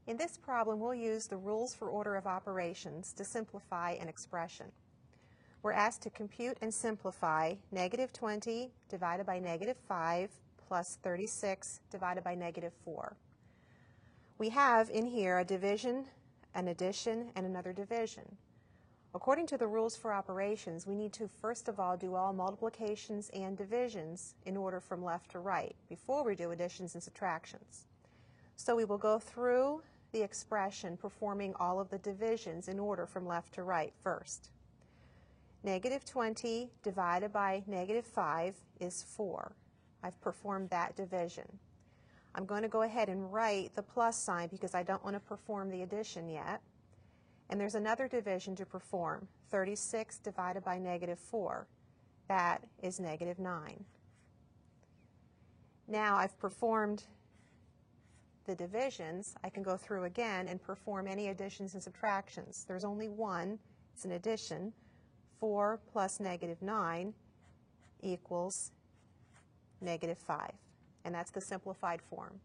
In this problem, we'll use the rules for order of operations to simplify an expression. We're asked to compute and simplify negative 20 divided by negative 5 plus 36 divided by negative 4. We have in here a division, an addition, and another division. According to the rules for operations, we need to first of all do all multiplications and divisions in order from left to right before we do additions and subtractions. So we will go through the expression performing all of the divisions in order from left to right first. Negative 20 divided by negative 5 is 4. I've performed that division. I'm going to go ahead and write the plus sign because I don't want to perform the addition yet. And there's another division to perform, 36 divided by negative 4. That is negative 9. Now I've performed the divisions. I can go through again and perform any additions and subtractions. There's only one. It's an addition. 4 plus negative 9 equals negative 5. And that's the simplified form.